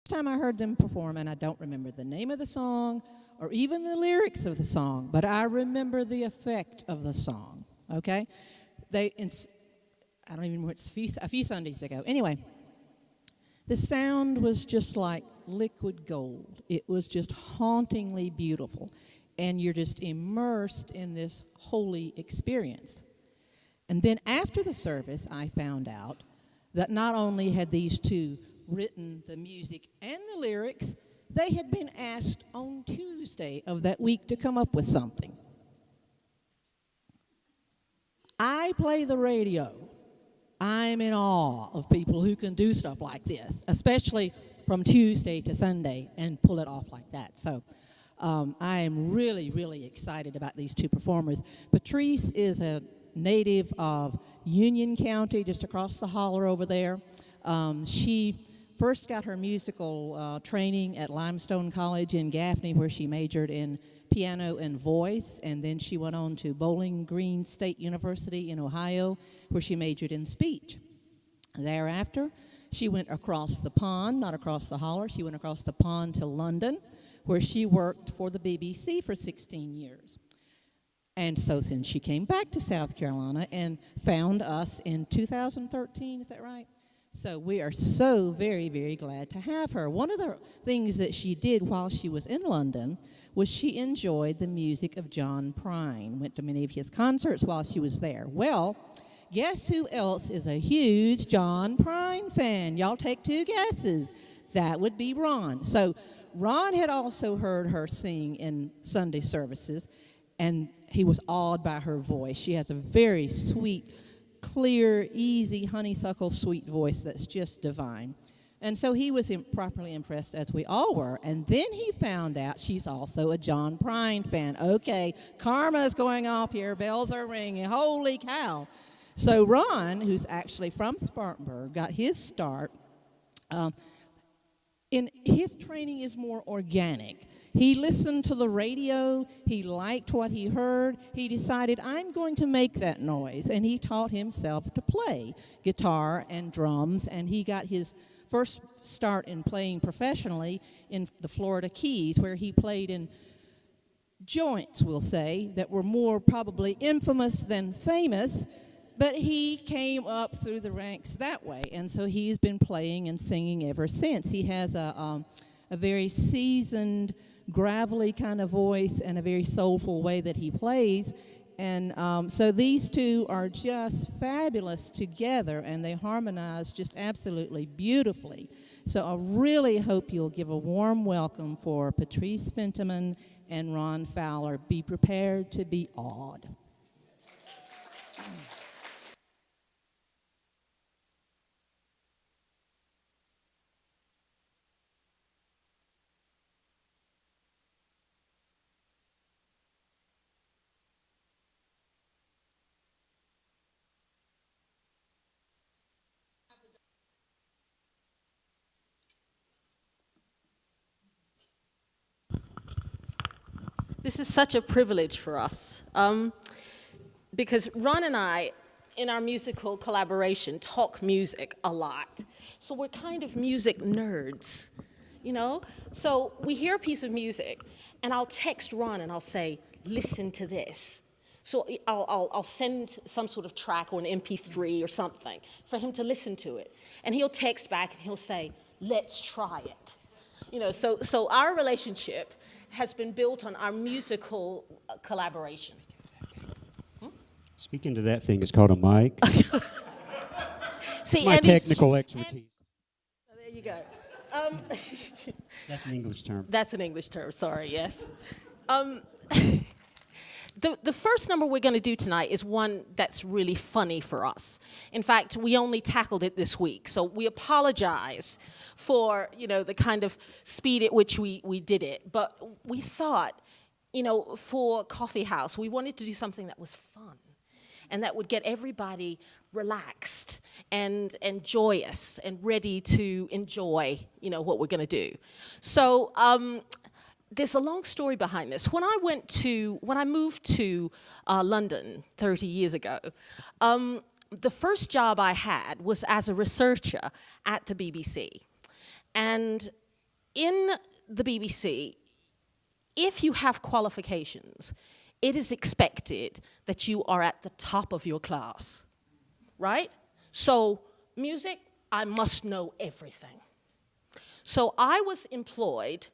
time I heard them perform, and I don't remember the name of the song or even the lyrics of the song, but I remember the effect of the song, okay? I don't even remember, it's a few Sundays ago. Anyway, the sound was just like liquid gold. It was just hauntingly beautiful, and you're just immersed in this holy experience. And then after the service, I found out that not only had these two written the music and the lyrics, they had been asked on Tuesday of that week to come up with something. I play the radio. I'm in awe of people who can do stuff like this, especially from Tuesday to Sunday and pull it off like that. So I am really, really excited about these two performers. Patrice is a native of Union County, just across the holler over there. She first got her musical training at Limestone College in Gaffney, where she majored in piano and voice, and then she went on to Bowling Green State University in Ohio, where she majored in speech. Thereafter, she went across the pond, not across the holler, she went across the pond to London, where she worked for the BBC for 16 years. And so since she came back to South Carolina and found us in 2013, is that right? So we are so very, very glad to have her. One of the things that she did while she was in London was she enjoyed the music of John Prine, went to many of his concerts while she was there. Well, guess who else is a huge John Prine fan? Y'all take two guesses. That would be Ron. So Ron had also heard her sing in Sunday services, and he was awed by her voice. She has a very sweet, clear, easy, honeysuckle sweet voice that's just divine. And so he was properly impressed, as we all were. And then he found out she's also a John Prine fan. Okay, karma's going off here. Bells are ringing. Holy cow. So Ron, who's actually from Spartanburg, got his start. His training is more organic. He listened to the radio, he liked what he heard, he decided, I'm going to make that noise, and he taught himself to play guitar and drums, and he got his first start in playing professionally in the Florida Keys, where he played in joints, we'll say, that were more probably infamous than famous, but he came up through the ranks that way, and so he's been playing and singing ever since. He has a very seasoned, gravelly kind of voice and a very soulful way that he plays. And so these two are just fabulous together, and they harmonize just absolutely beautifully. So I really hope you'll give a warm welcome for Patrice Fentiman and Ron Fowler. Be prepared to be awed. This is such a privilege for us because Ron and I, in our musical collaboration, talk music a lot. So we're kind of music nerds, you know? So we hear a piece of music, and I'll text Ron and I'll say, listen to this. So I'll send some sort of track or an MP3 or something for him to listen to it. And he'll text back and he'll say, let's try it. You know, so our relationship has been built on our musical collaboration. Speaking to that thing, it's called a mic. See, it's my technical expertise. Oh, there you go. That's an English term. That's an English term, sorry, yes. The first number we're going to do tonight is one that's really funny for us. In fact, we only tackled it this week, so we apologize for, you know, the kind of speed at which we did it. But we thought, you know, for Coffee House, we wanted to do something that was fun and that would get everybody relaxed and joyous and ready to enjoy, you know, what we're going to do. So there's a long story behind this. When I moved to London 30 years ago, the first job I had was as a researcher at the BBC. And in the BBC, if you have qualifications, it is expected that you are at the top of your class, right? So music, I must know everything. So I was employed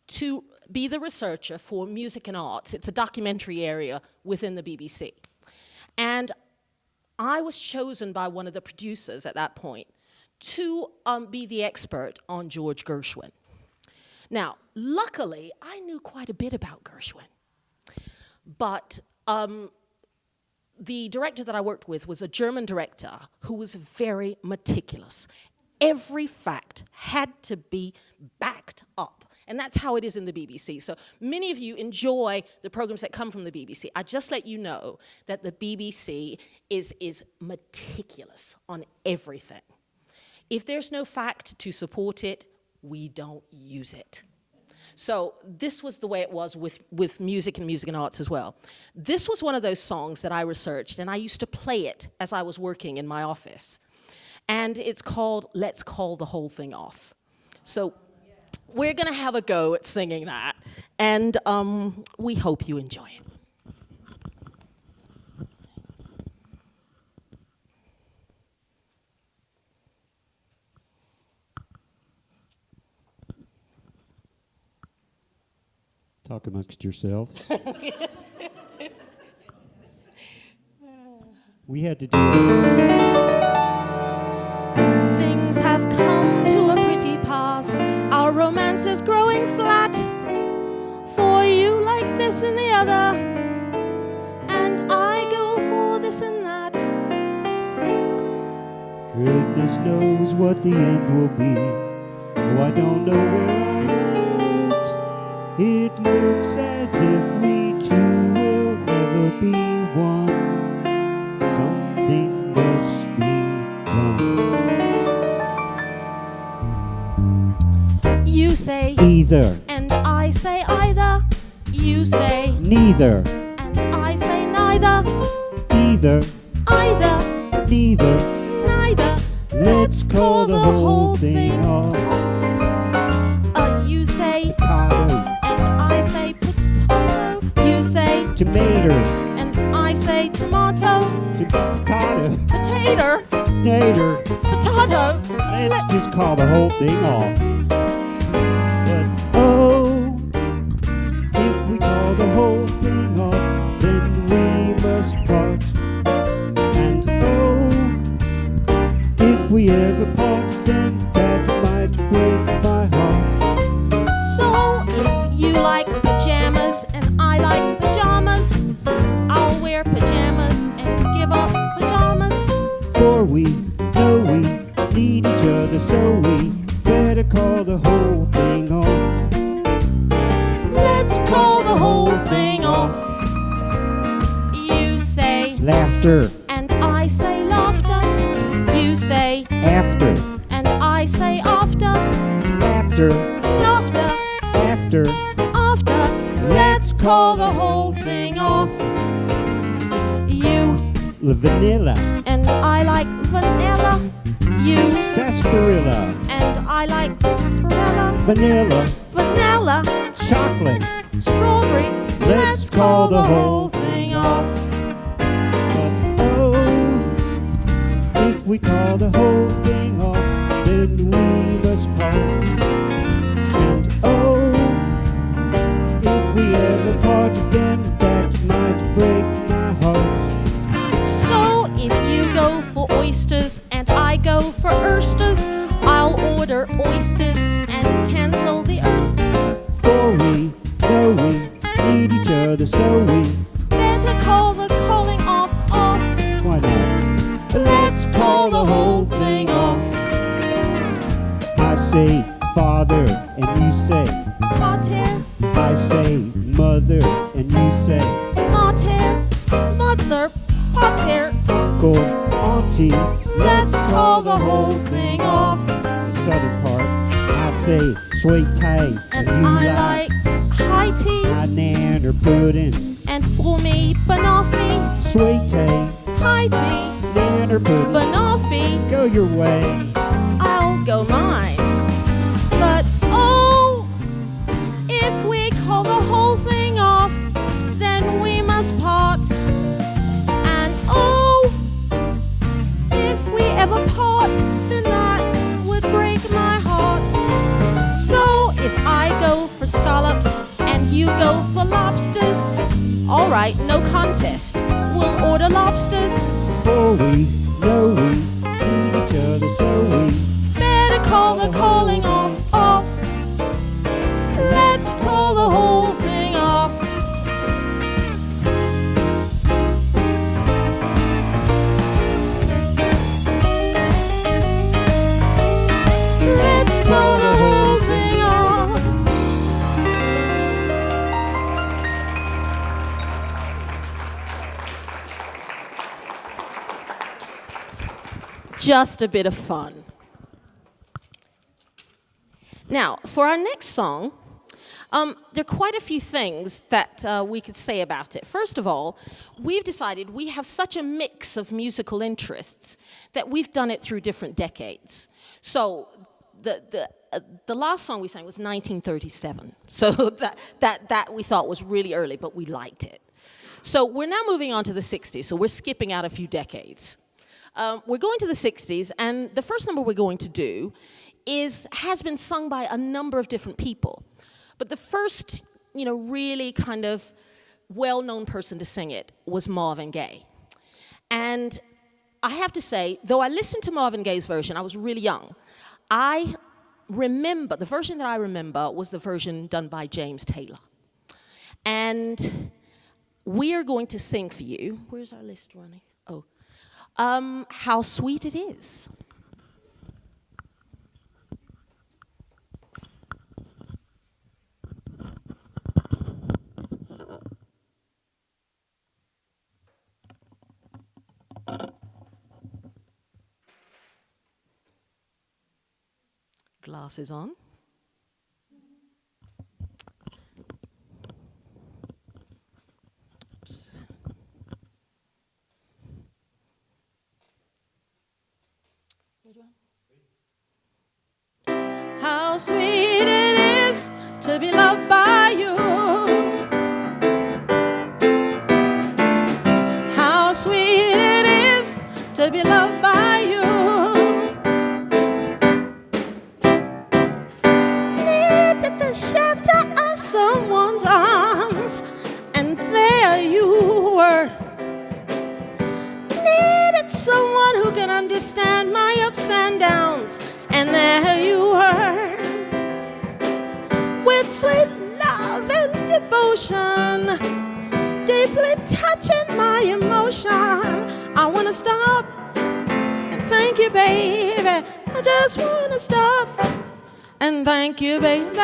to be the researcher for music and arts. It's a documentary area within the BBC. And I was chosen by one of the producers at that point to be the expert on George Gershwin. Now, luckily, I knew quite a bit about Gershwin. But the director that I worked with was a German director who was very meticulous. Every fact had to be backed up. And that's how it is in the BBC. So many of you enjoy the programs that come from the BBC. I just let you know that the BBC is meticulous on everything. If there's no fact to support it, we don't use it. So this was the way it was with music and arts as well. This was one of those songs that I researched, and I used to play it as I was working in my office. And it's called Let's Call the Whole Thing Off. So we're going to have a go at singing that, and we hope you enjoy it. Talk amongst yourselves. We had to do it. Things have come to a pretty pass. Our romance is growing flat. For you like this and the other, and I go for this and that. Goodness knows what the end will be. Oh, I don't know where I'm at. It looks as if we two will never be one. Something must be done. You say Either. and I say either. You say Neither. and I say neither. Either. Either, Neither. neither. Let's call the whole thing off. You say Potato. and I say potato. You say Tomato. and I say tomato. Potato. Potato. Tater. Potato. Let's just call the whole thing off. But oh, if we call the whole thing off, then we must part. And oh, if we ever part, then that might break my heart. So if you like pajamas and I like pajamas, I'll wear pajamas and give up pajamas. For we know we need each other, so we better call the whole thing off. Let's call the whole thing off. You say Laughter. and I say laughter. You say After. and I say after. Laughter. Laughter. After. After. Let's call the whole thing off. You Vanilla. and I like vanilla. You Sarsaparilla. and I like sarsaparilla. Vanilla. Vanilla. Chocolate. Strawberry. Let's call the whole thing off. But oh, if we call the whole thing off, then we must part. And oh, if we ever part, then that might break my heart. So if you go for oysters and I go for oysters, I'll order oysters and cancel the oysters. For we know we need each other, so we Better call the calling off. why not? Let's call the whole thing off. I say father, and you say Pater, I say mother, and you say mater, mother, pater. uncle, auntie. Let's call the whole thing off. The southern part. I say sweet tea, And you I like high tea I nanner pudding. and for me banoffee. Sweet tea, High tea, nanner pudding. banoffee. Go your way. I'll go mine. But oh, for scallops, and you go for lobsters. All right, no contest. We'll order lobsters. For we know we need each other, so we Better call the calling off. Let's call the whole thing off. Let's call the whole thing off. Just a bit of fun. Now, for our next song, there are quite a few things that we could say about it. First of all, we've decided we have such a mix of musical interests that we've done it through different decades. So the last song we sang was 1937. So that we thought was really early, but we liked it. So we're now moving on to the 60s, so we're skipping out a few decades. We're going to the 60s, and the first number we're going to do has been sung by a number of different people. But the first, really kind of well-known person to sing it was Marvin Gaye. And I have to say, though I listened to Marvin Gaye's version, I was really young. The version that I remember was the version done by James Taylor. And we are going to sing for you. Where's our list running? Oh. How Sweet It Is. Glasses on. Oops. How sweet it is to be loved by you. How sweet it is to be loved by you. Neath the shelter of someone's arms, and there you were. Needed someone who can understand my ups and downs, and there you were. With sweet love and devotion, deeply touching my emotion. I wanna stop and thank you, baby. I just wanna stop and thank you, baby.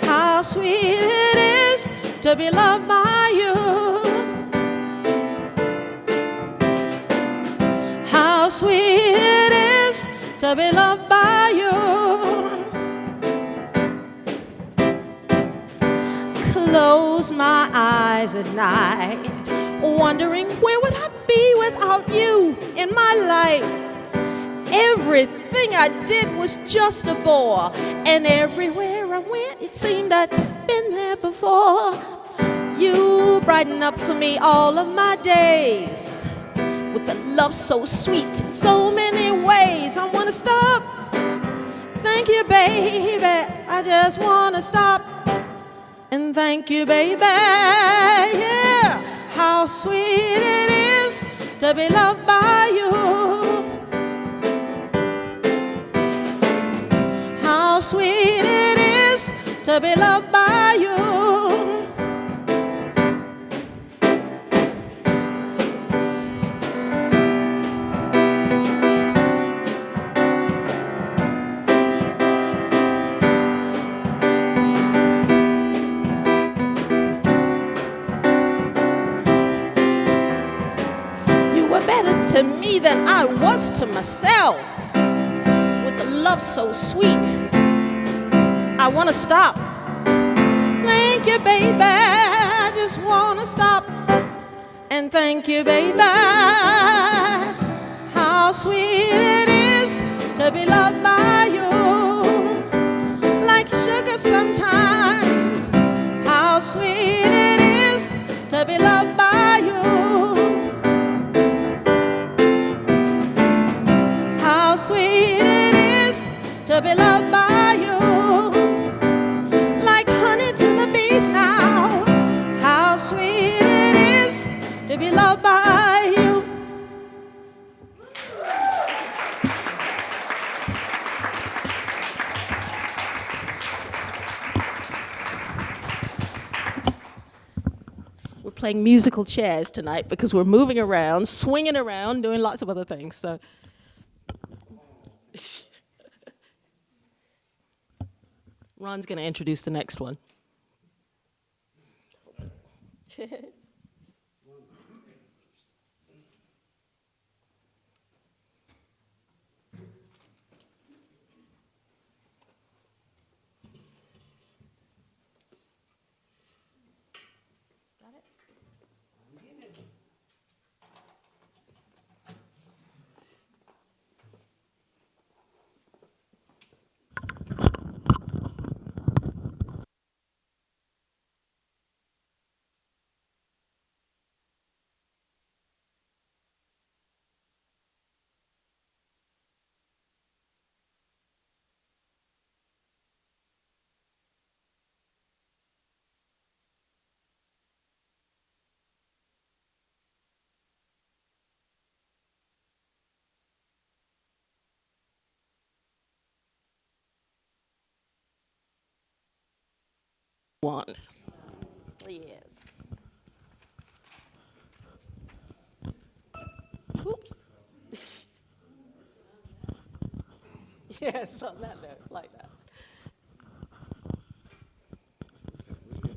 How sweet it is to be loved by you. How sweet it is to be loved by you. Close my eyes at night, wondering where would I be without you in my life. Everything I did was just a bore, and everywhere I went it seemed I'd been there before. You brighten up for me all of my days with a love so sweet in so many ways. I wanna stop, thank you, baby. I just wanna stop and thank you, baby. Yeah, how sweet it is to be loved by you. How sweet it is to be loved by you. To me than I was to myself, with a love so sweet. I want to stop. Thank you, baby. I just want to stop and thank you, baby. How sweet it is to be loved by you, like sugar sometimes. How sweet it is to be loved by you. Sweet it is to be loved by you. playing musical chairs tonight because we're moving around, swinging around, doing lots of other things. So. Ron's going to introduce the next one. One. Yes. Oops. Yes, on that note, like that. Could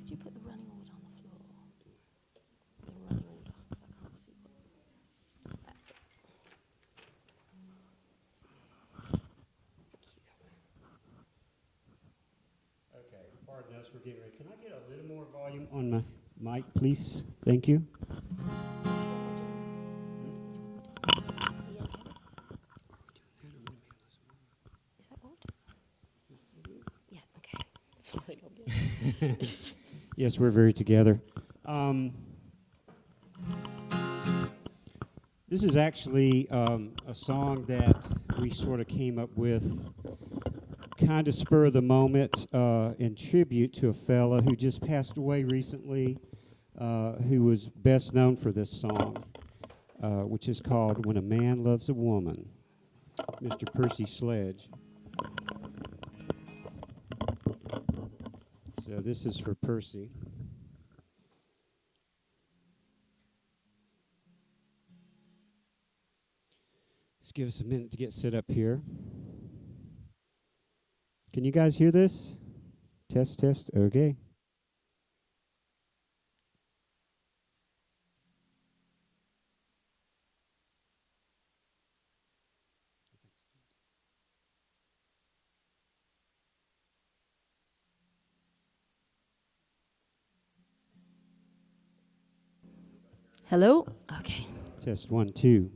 you put the running order on the floor? The running order, because I can't see what. That's it. Okay, pardon us, we're getting ready. Can I get a little more volume on my mic, please? Thank you. Is that on? Yeah, okay. Sorry, Yes, we're very together. This is actually a song that we sort of came up with kind of spur of the moment in tribute to a fella who just passed away recently, who was best known for this song, which is called When a Man Loves a Woman, Mr. Percy Sledge. So this is for Percy. Just give us a minute to get set up here. Can you guys hear this? Test, test. Okay. Hello? Okay. Test 1, 2.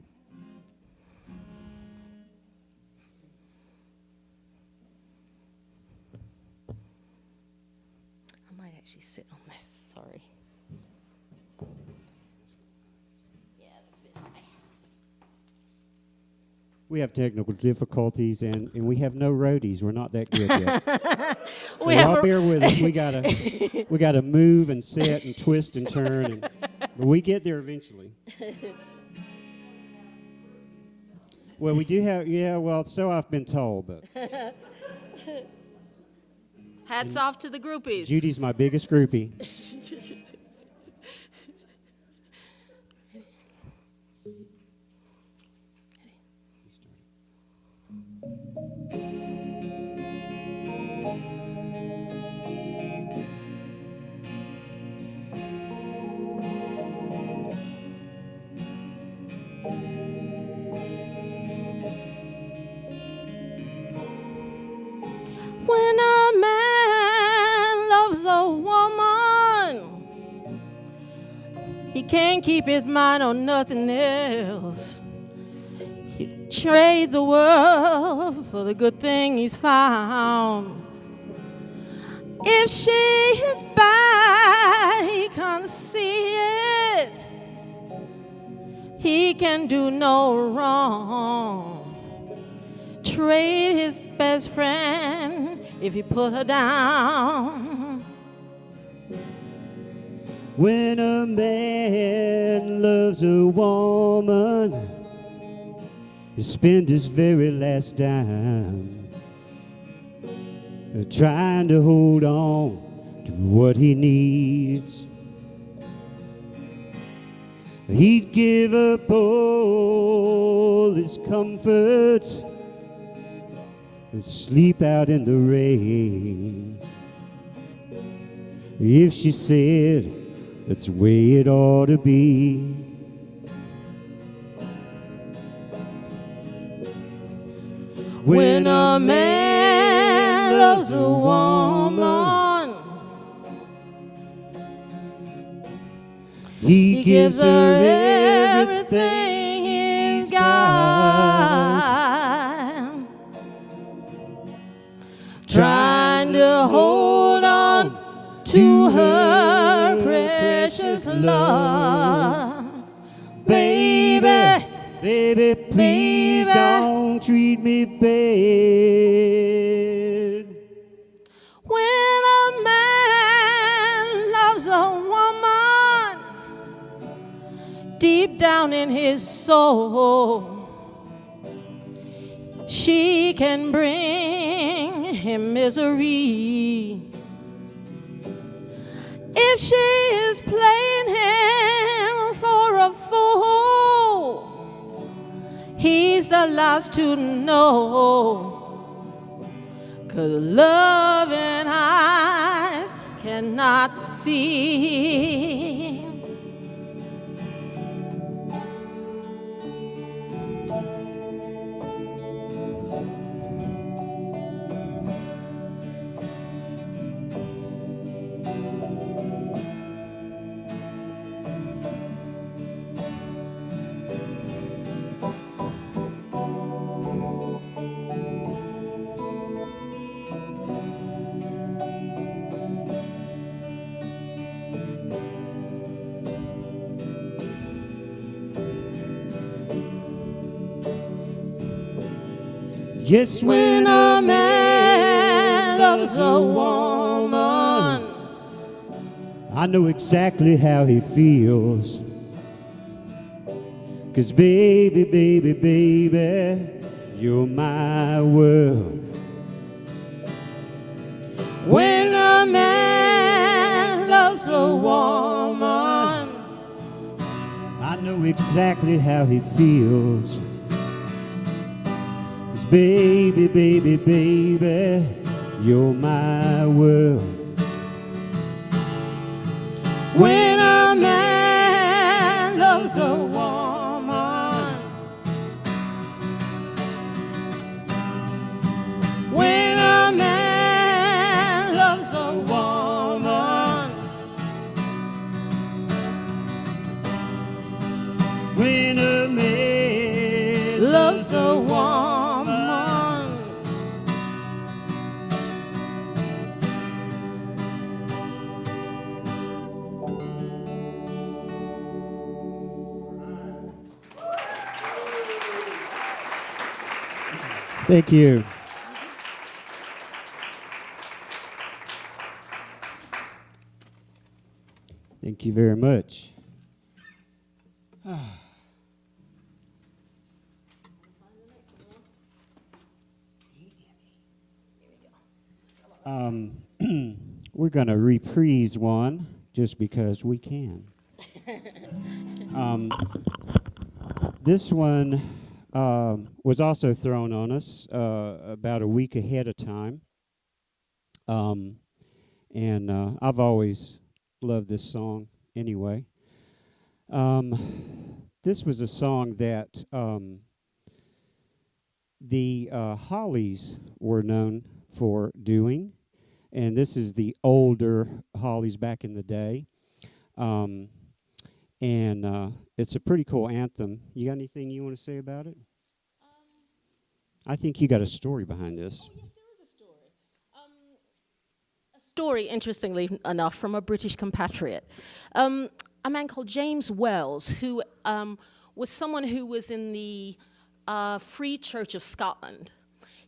I might actually sit on this, sorry. Yeah, that's a bit high. We have technical difficulties, and we have no roadies. We're not that good yet. So y'all bear with us. We gotta move and set and twist and turn, but we get there eventually. Well, we do have, yeah. Well, so I've been told, but Hats off to the groupies. Judy's my biggest groupie. When a man loves a woman, he can't keep his mind on nothing else. He'd trade the world for the good thing he's found. If she is bad, he can't see it. He can do no wrong. Trade his best friend if he put her down. When a man loves a woman, he spends his very last dime trying to hold on to what he needs. He'd give up all his comforts and sleep out in the rain. If she said that's the way it ought to be. When a man loves a woman, he gives her everything he's got, trying to hold on to her precious love. Baby, baby, please don't treat me bad. When a man loves a woman, deep down in his soul, she can bring him misery. If she is playing him for a fool, he's the last to know. 'Cause loving eyes cannot see. Yes, when a man loves a woman, I know exactly how he feels. 'Cause baby, baby, baby, you're my world. When a man loves a woman, I know exactly how he feels. 'Cause baby, baby, baby, you're my world. when a man loves a woman, when a man loves a woman, When a man loves a woman. Thank you. Thank you very much. We're going to reprise one just because we can. This one was also thrown on us about a week ahead of time. And I've always loved this song anyway. This was a song that the Hollies were known for doing. And this is the older Hollies back in the day. And it's a pretty cool anthem. You got anything you want to say about it? I think you got a story behind this. Oh, yes, there is a story. A story, interestingly enough, from a British compatriot. A man called James Wells, who was someone who was in the Free Church of Scotland.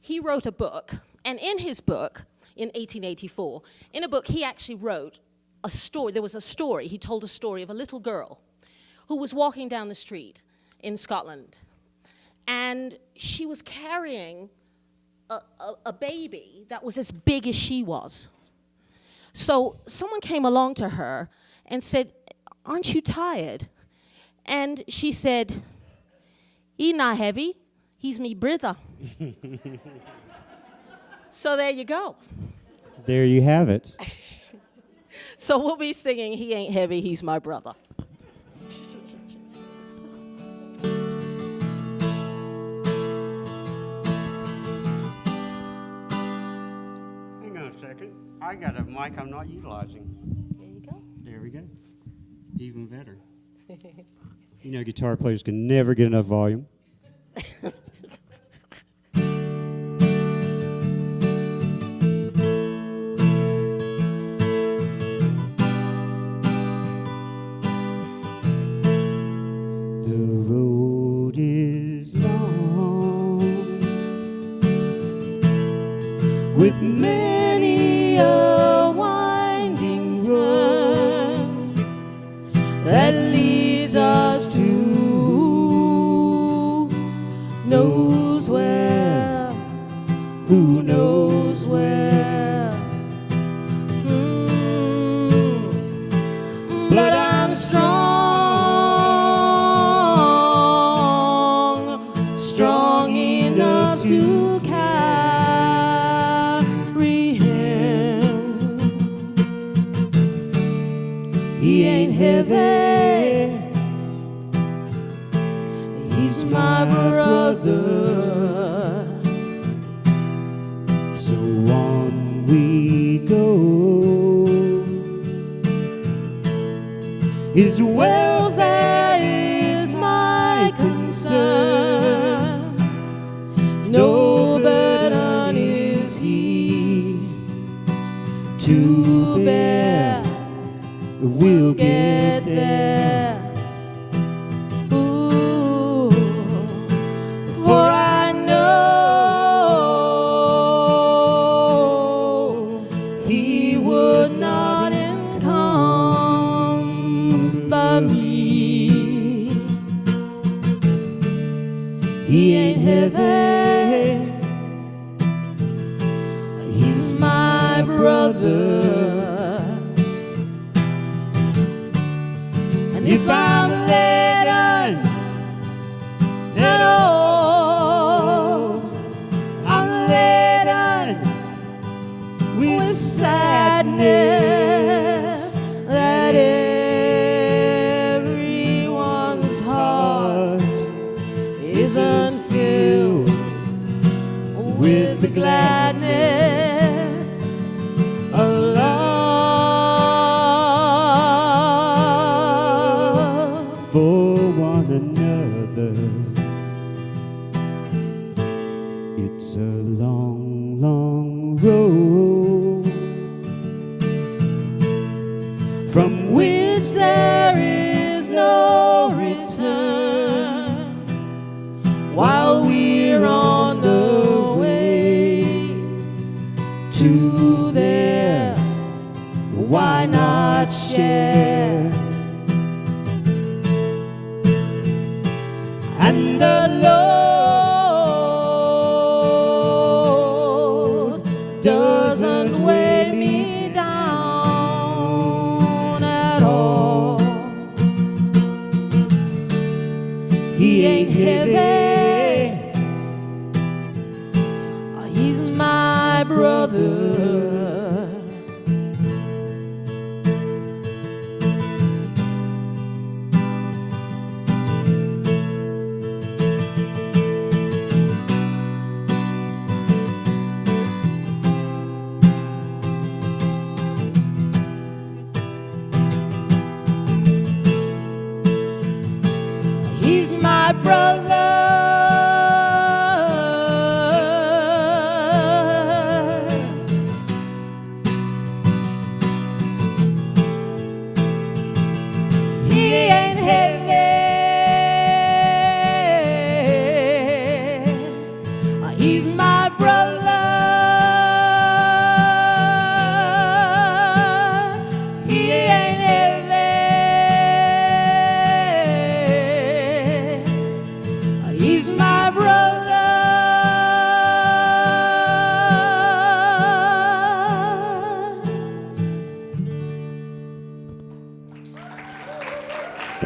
He wrote a book, and in his book, in 1884, in a book he actually wrote a story. There was a story. He told a story of a little girl who was walking down the street in Scotland. And she was carrying a baby that was as big as she was. So someone came along to her and said, "Aren't you tired?" And she said, "He not heavy, he's me brother." So there you go. There you have it. So we'll be singing "He Ain't Heavy, He's My Brother." Hang on a second. I got a mic I'm not utilizing. There you go. There we go. Even better. You know, guitar players can never get enough volume. The road is long with many a winding turn that leads us to knows where, who knows where. But I'm strong enough to carry him. He ain't heavy, he's my brother. So on we go. His welfare is my concern. No burden is he to bear. We'll get there. Ooh, for I know he would not encumber me. He ain't heavy, he's my brother. And if I'm laden at all, I'm laden with sadness that everyone's heart isn't filled with the gladness of love for one another. It's a long, long road from which there is no return. While we're on the way to there, why not share? And the load doesn't weigh me down at all. He ain't heavy, he's my brother. He's my brother. He ain't heavy, he's my brother. He ain't heavy,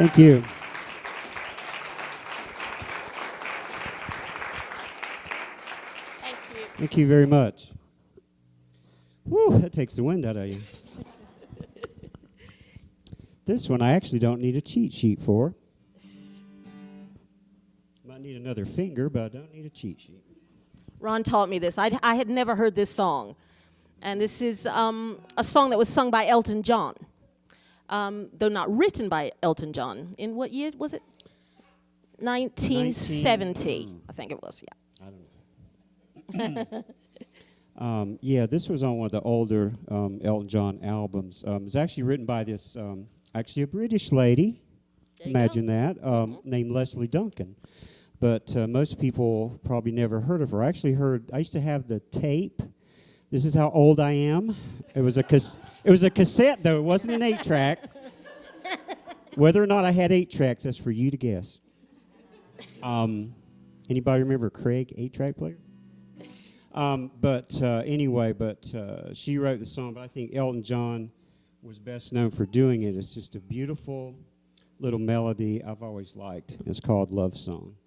Thank you. Thank you. Thank you very much. Whew, that takes the wind out of you. This one I actually don't need a cheat sheet for. Might need another finger, but I don't need a cheat sheet. Ron taught me this. I had never heard this song. And this is a song that was sung by Elton John, though not written by Elton John. In what year was it? 1970, I think it was, yeah. I don't know. Yeah, this was on one of the older Elton John albums. It's actually written by this, actually a British lady, imagine that, named Leslie Duncan. But most people probably never heard of her. I used to have the tape. This is how old I am. It was a cassette, though. It wasn't an 8-track. Whether or not I had 8 tracks, that's for you to guess. Anybody remember Craig, 8-track player? Anyway, she wrote the song, but I think Elton John was best known for doing it. It's just a beautiful little melody I've always liked. It's called Love Song.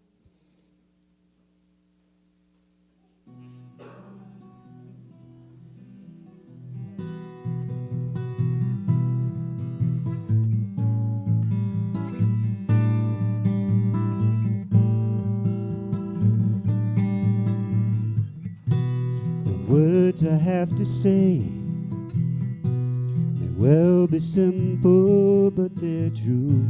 Words I have to say may well be simple, but they're true.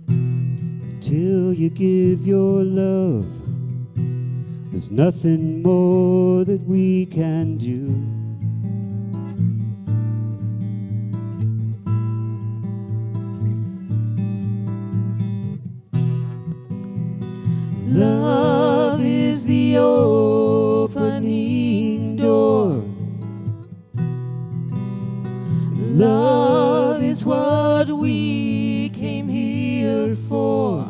Until you give your love, there's nothing more that we can do. Love is the opening door. Love is what we came here for.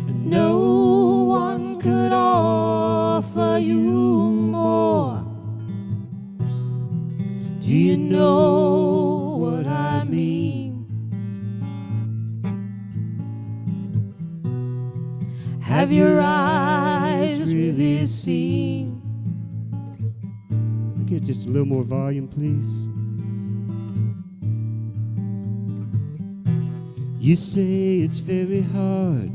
And no one could offer you more. Do you know what I mean? Have your eyes really seen? Get just a little more volume, please. You say it's very hard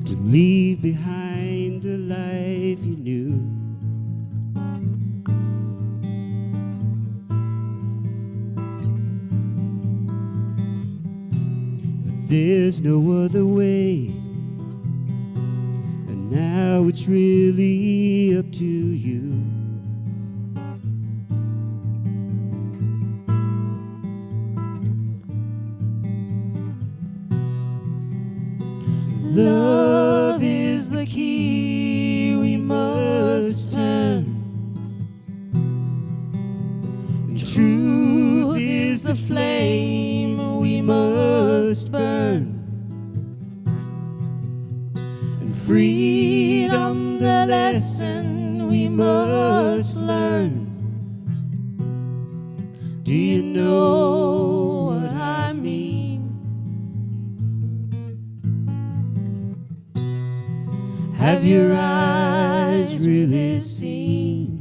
to leave behind the life you knew. But there's no other way. Now it's really up to you. Love is the key we must turn, and truth is the flame we must burn. Freedom, the lesson we must learn. Do you know what I mean? Have your eyes really seen?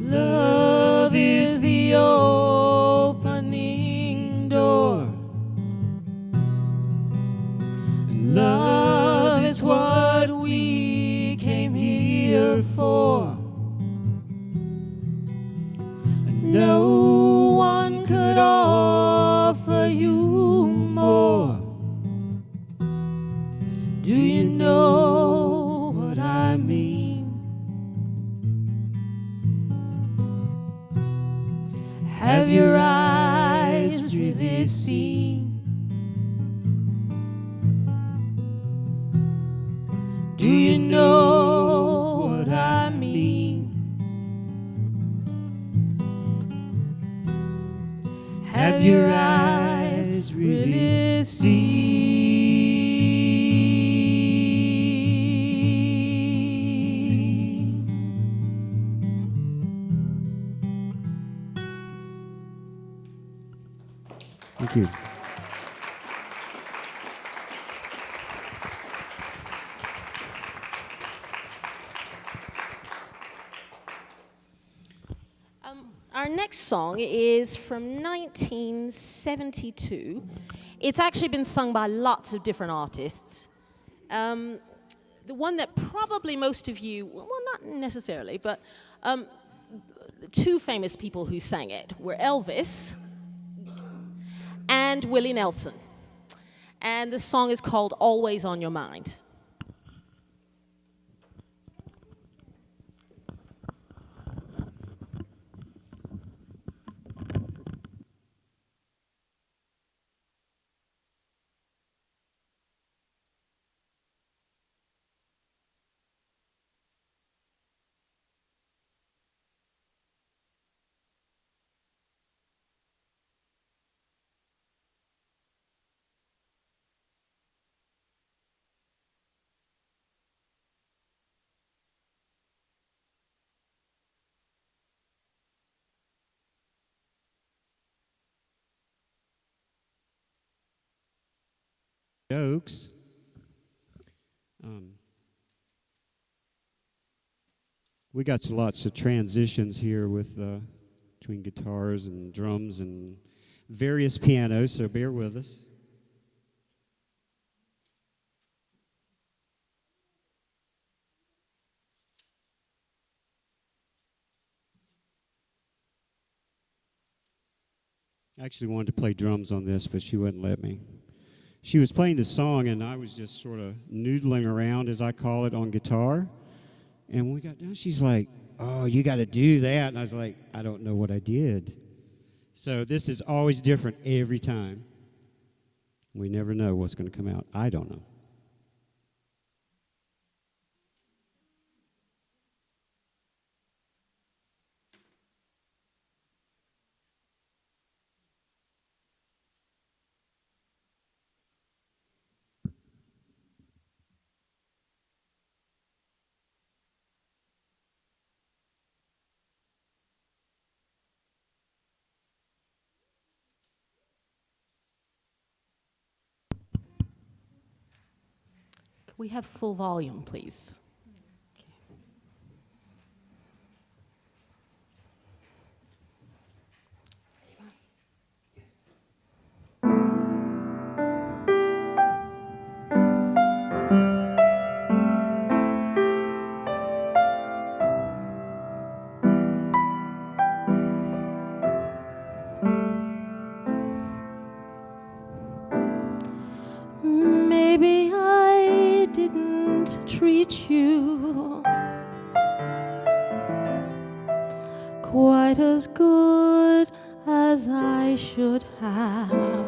Love is the opening door. And love is what we came here for. Do you know what I mean? Have your eyes really seen? Do you know what I mean? Have your eyes really seen? Thank you. Our next song is from 1972. It's actually been sung by lots of different artists. The one that probably most of you, well, not necessarily, but the two famous people who sang it were Elvis and Willie Nelson. And the song is called Always on Your Mind. Jokes. We got lots of transitions here with between guitars and drums and various pianos, so bear with us. I actually wanted to play drums on this, but she wouldn't let me. She was playing the song, and I was just sort of noodling around, as I call it, on guitar. And when we got down, she's like, "Oh, you got to do that." And I was like, "I don't know what I did." So this is always different every time. We never know what's going to come out. I don't know. We have full volume, please. Maybe I didn't treat you quite as good as I should have.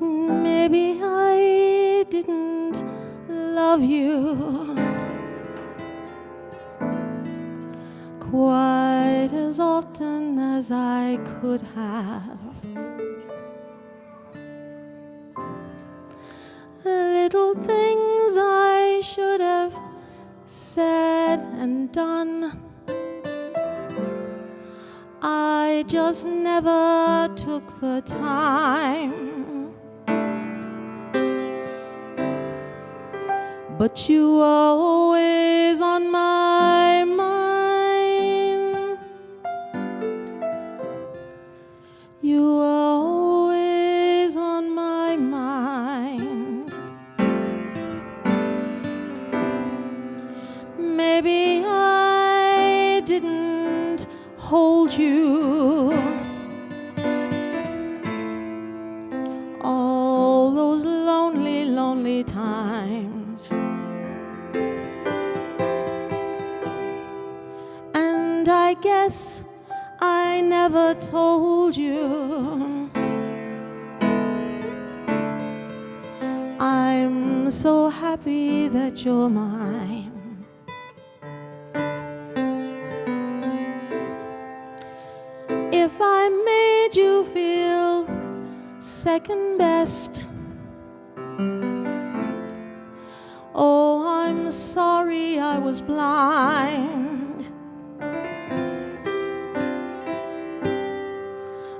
Maybe I didn't love you quite as often as I could have. Little things I should have said and done, I just never took the time. But you were always on my mind. You were always on my mind. Maybe I didn't hold you all those many times. And I guess I never told you I'm so happy that you're mine. If I made you feel second best, oh, I'm sorry I was blind.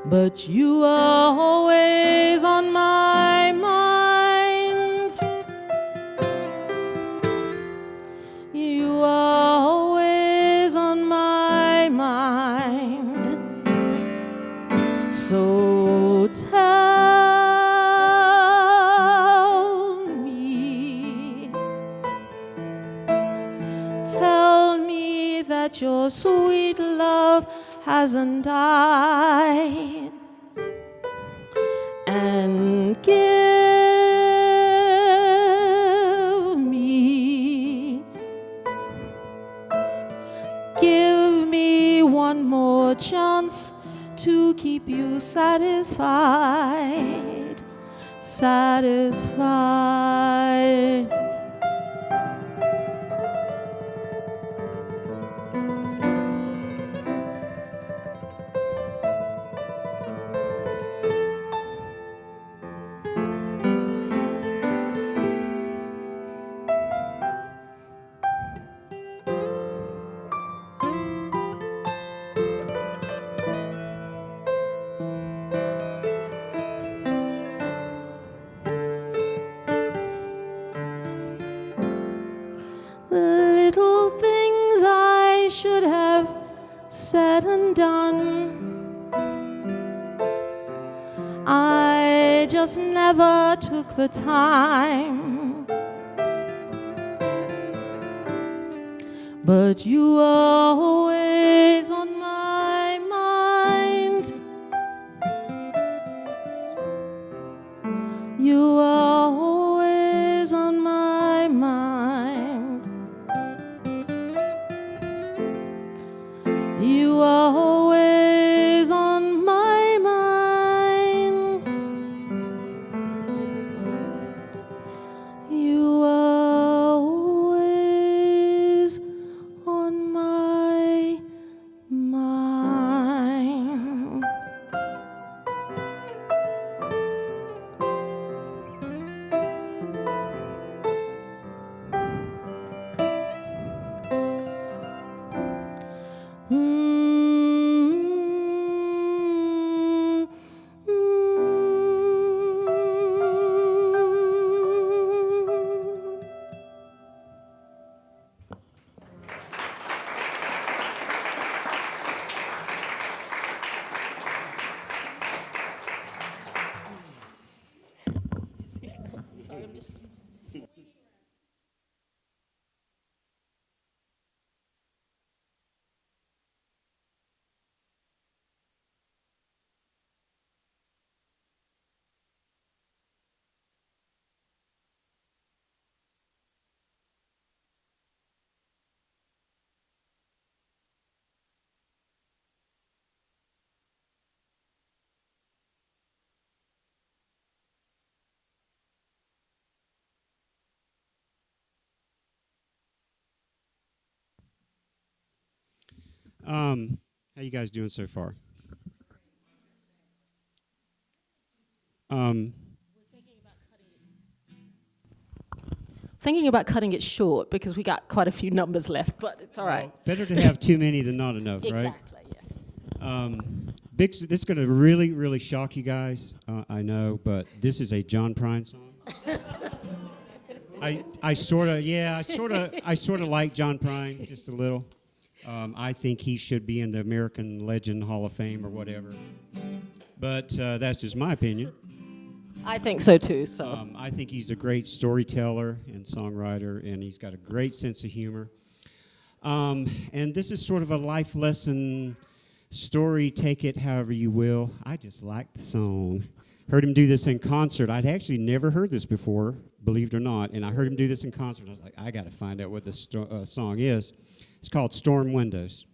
But you are always on my mind. You are always on my mind. So tell me that your sweet love hasn't died, and give me one more chance to keep you satisfied, satisfied. Little things I should have said and done, I just never took the time. But you are always on my mind. You are always on my mind. You are always on my mind. You are always on my mind. How you guys doing so far? Thinking about cutting it short because we got quite a few numbers left, but it's all right. Well, better to have too many than not enough, right? Exactly, yes. This is going to really, really shock you guys. I know, but this is a John Prine song. I sort of like John Prine just a little. I think he should be in the American Legend Hall of Fame or whatever. But that's just my opinion. I think so too. So I think he's a great storyteller and songwriter, and he's got a great sense of humor. And this is sort of a life lesson story. Take it however you will. I just like the song. Heard him do this in concert. I'd actually never heard this before, believe it or not, and I heard him do this in concert. I was like, I got to find out what this song is. It's called Storm Windows.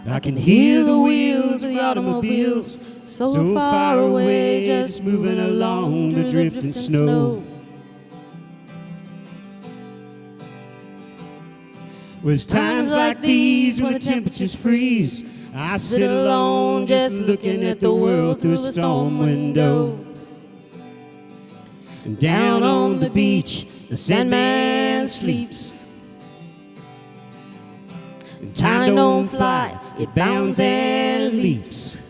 I can hear the wheels of the automobiles so far away, just moving along the drifting snow. Was times like these when the temperatures freeze, I sit alone just looking at the world through a storm window. And down on the beach, the Sandman sleeps. And time don't fly, it bounds and leaps.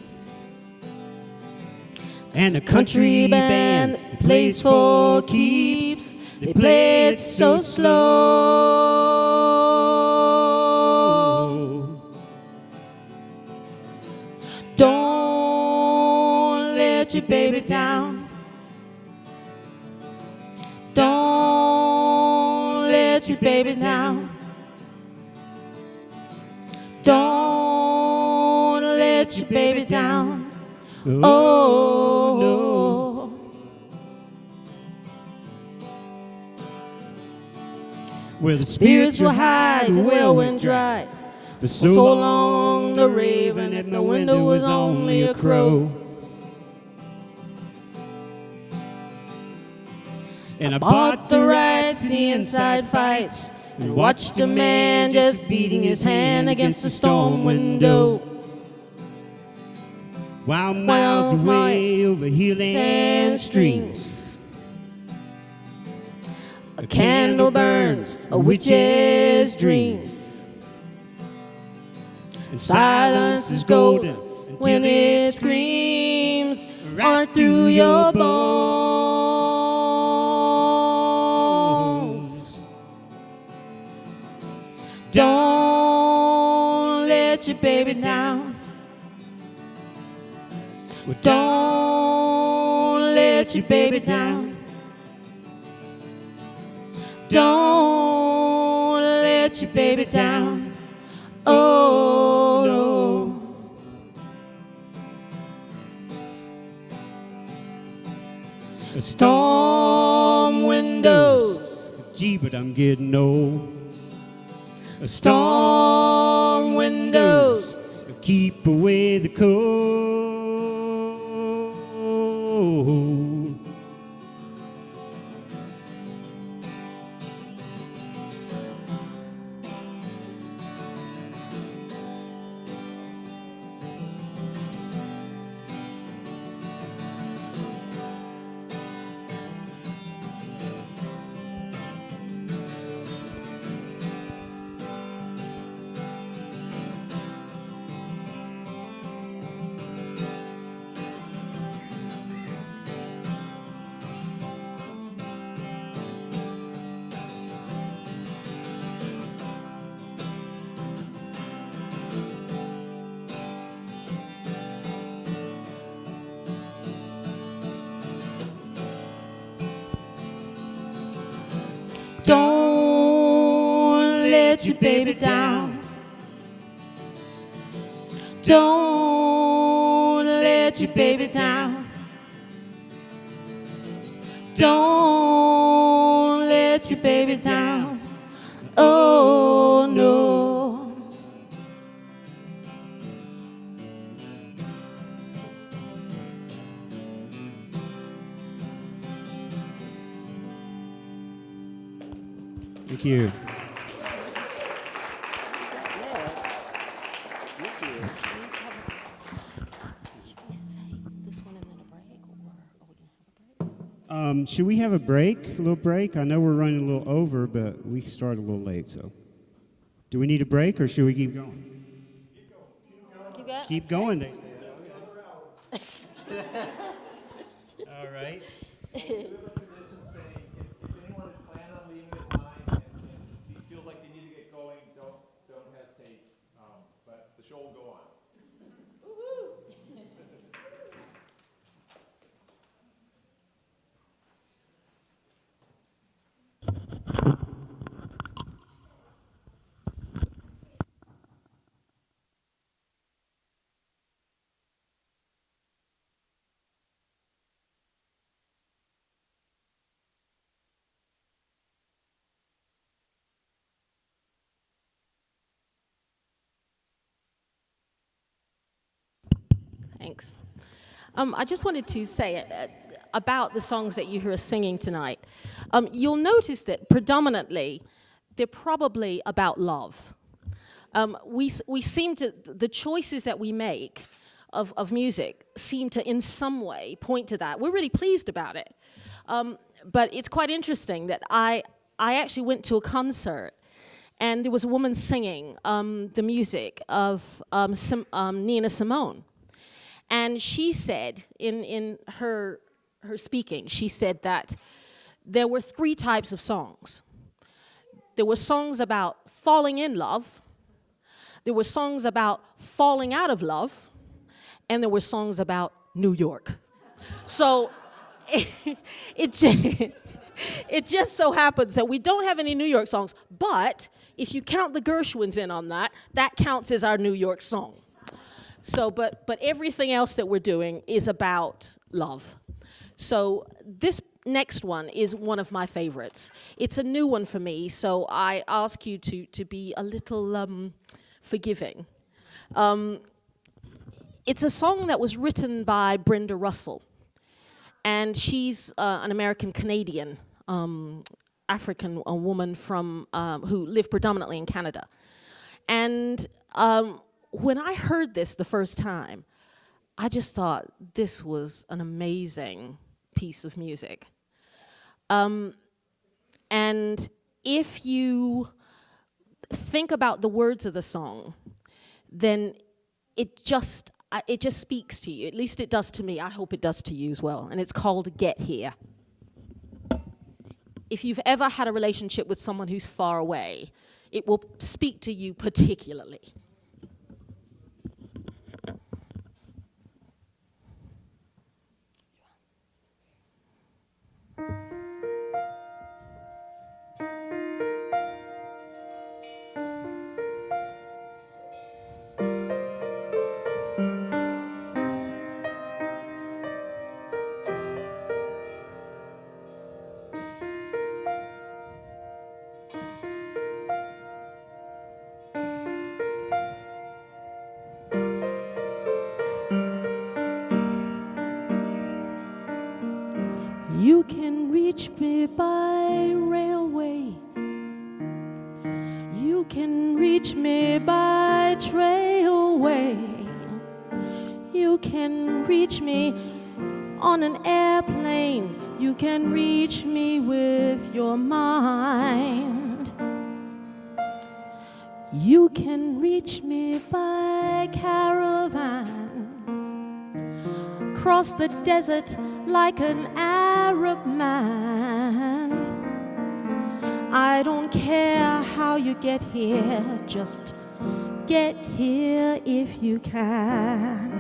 And the country band that plays for keeps, they play it so slow. Don't let your baby down. Don't let your baby down. Don't let your baby down. Oh, no. Where the spirits were high, the well went dry. For so long the raven at my window was only a crow. And I bought the rights to the inside fights and watched a man just beating his hand against the storm window. While miles away over hill and streams, a candle burns a witch's dreams, and silence is golden when it screams right through your bones. Don't let your baby down. Don't let your baby down. Don't let your baby down. Oh, no. Storm windows. Gee, but I'm getting old. Storm windows. Keep away the cold. Don't let your baby down. Don't let your baby down. Don't let your baby down. Oh, no. Thank you. Should we have a break? A little break? I know we're running a little over, but we started a little late, so. Do we need a break, or should we keep going? Keep going, they say. All right. Thanks. I just wanted to say about the songs that you hear us singing tonight. You'll notice that predominantly they're probably about love. We seem to, the choices that we make of music seem to in some way point to that. We're really pleased about it. But it's quite interesting that I actually went to a concert and there was a woman singing the music of Nina Simone. And she said, in her speaking, she said that there were 3 types of songs. There were songs about falling in love, there were songs about falling out of love, and there were songs about New York. So it just so happens that we don't have any New York songs, but if you count the Gershwins in on that, that counts as our New York song. So, but everything else that we're doing is about love. So this next one is one of my favorites. It's a new one for me, so I ask you to be a little forgiving. It's a song that was written by Brenda Russell, and she's an American-Canadian African woman from who lived predominantly in Canada. And when I heard this the first time, I just thought this was an amazing piece of music. And if you think about the words of the song, then it just speaks to you. At least it does to me. I hope it does to you as well. And it's called Get Here. If you've ever had a relationship with someone who's far away, it will speak to you particularly. You can reach me by railway. You can reach me by trailway. You can reach me on an airplane. You can reach me with your mind. You can reach me by caravan. Cross the desert like an Arab man. I don't care how you get here, just get here if you can.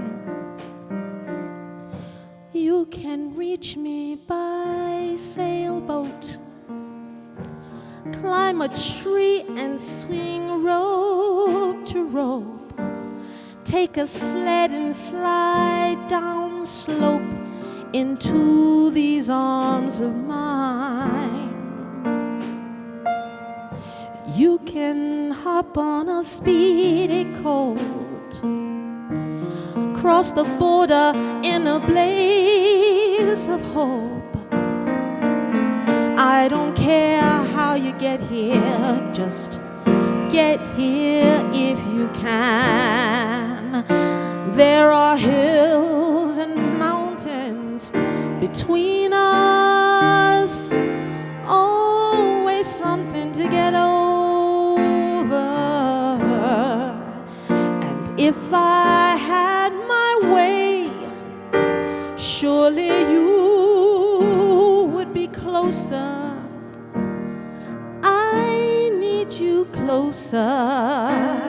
You can reach me by sailboat, climb a tree and swing rope to rope, take a sled and slide down slope into these arms of mine. You can hop on a speedy colt, cross the border in a blaze of hope. I don't care how you get here, just get here if you can. There are hills and mountains between us, always something to get over. And if I had my way, surely you would be closer. I need you closer.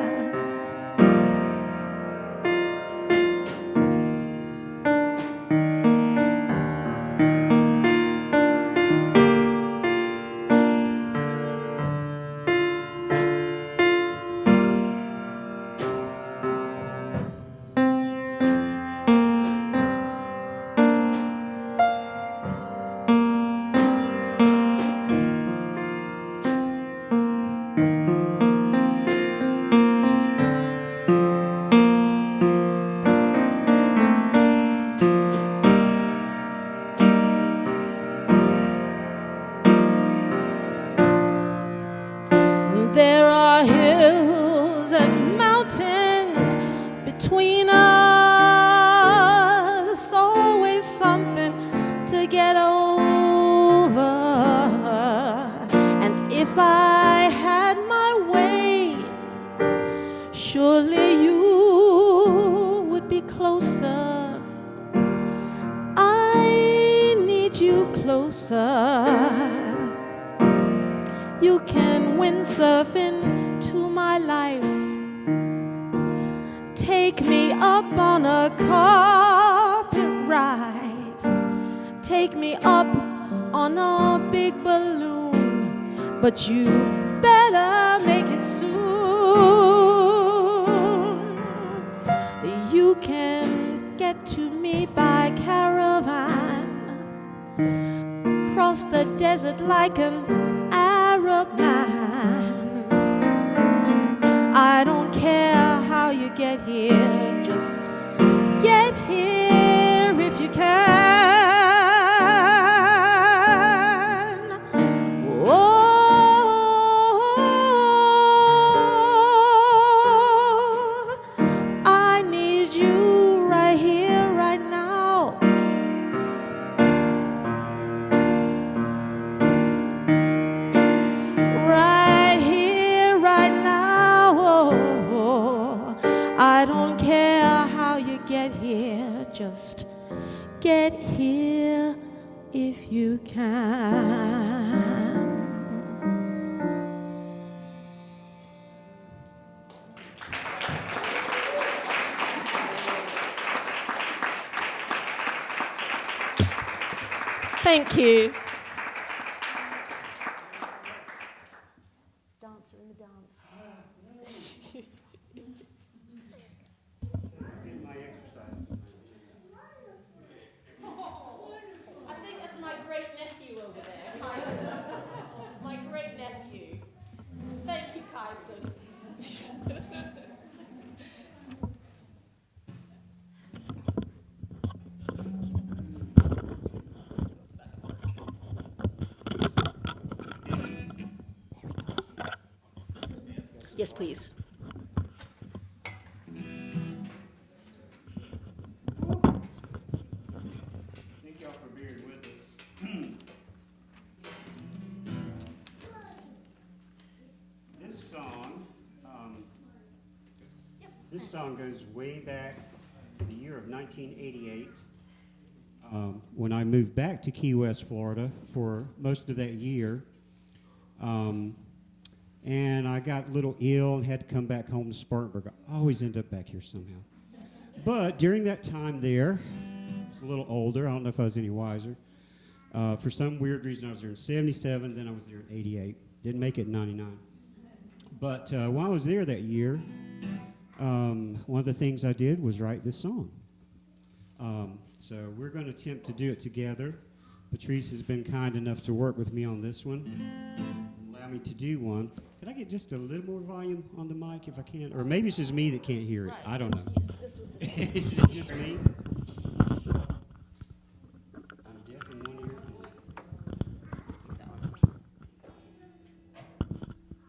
between us, always something to get over. And if I had my way, surely you would be closer. I need you closer. You can windsurf into my life. Take me up on a carpet ride. Take me up on a big balloon. But you better make it soon. You can get to me by caravan. Cross the desert like an Arab man. I don't care how you get here, just get here if you can. Oh, I need you right here, right now. Right here, right now. Oh, I don't care how you get here, just get here if you can. Thank you. Dancer in the dance. I think that's my great nephew over there, Kyson. My great nephew. Thank you, Kyson. Yes, please. Thank y'all for being with us. This song goes way back to the year of 1988. When I moved back to Key West, Florida for most of that year. And I got a little ill and had to come back home to Spartanburg. I always end up back here somehow. But during that time there, I was a little older. I don't know if I was any wiser. For some weird reason, I was there in 77, then I was there in 88. Didn't make it in 99. But while I was there that year, one of the things I did was write this song. So we're going to attempt to do it together. Patrice has been kind enough to work with me on this one. Allow me to do one. Could I get just a little more volume on the mic if I can? Or maybe it's just me that can't hear it. I don't know. Is it just me? I'm deaf in one ear.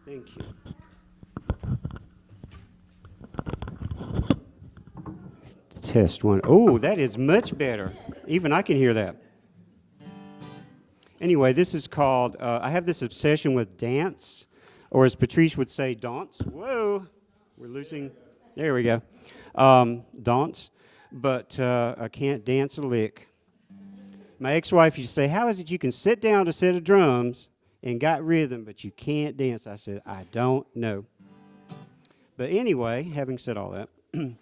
Thank you. Test one. Oh, that is much better. Even I can hear that. Anyway, this is called, I have this obsession with dance, or as Patrice would say, dance. Whoa, we're losing, there we go. Dance, but I can't dance a lick. My ex-wife used to say, how is it you can sit down to a set of drums and got rhythm, but you can't dance? I said, I don't know. But anyway, having said all that,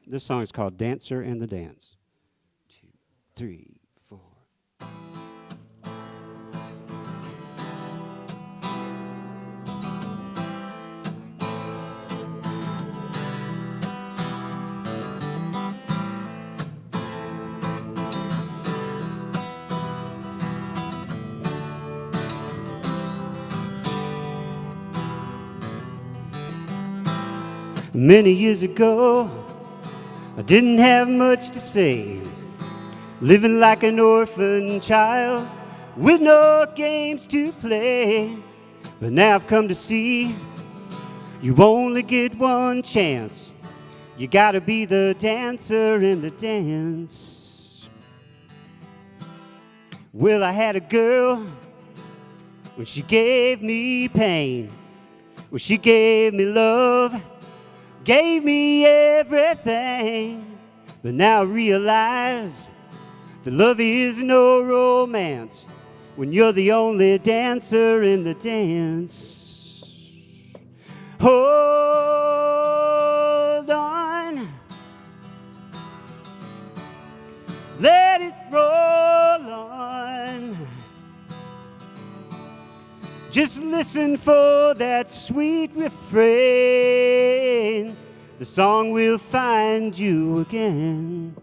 this song is called Dancer and the Dance. 2, 3, 4. Many years ago, I didn't have much to say, living like an orphan child with no games to play. But now I've come to see you only get one chance. You gotta be the dancer in the dance. Well, I had a girl when she gave me pain. Well, she gave me love, gave me everything. But now I realize that love is no romance when you're the only dancer in the dance. Hold on, let it roll on. Just listen for that sweet refrain. The song will find you again.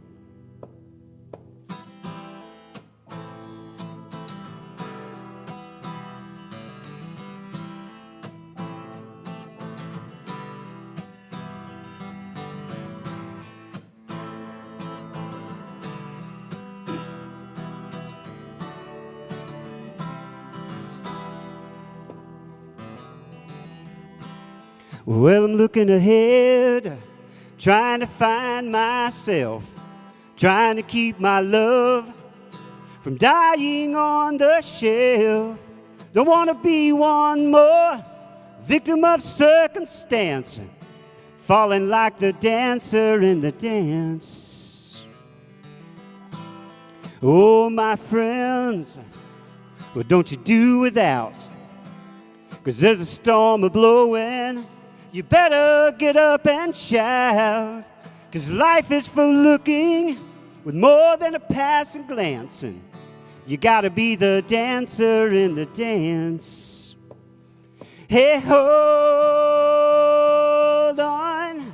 Well, I'm looking ahead, trying to find myself, trying to keep my love from dying on the shelf. Don't want to be one more victim of circumstance, falling like the dancer in the dance. Oh, my friends, well, don't you do without, 'cause there's a storm a-blowing. You better get up and shout, 'cause life is for looking with more than a passing glance, and you gotta be the dancer in the dance. Hey, hold on,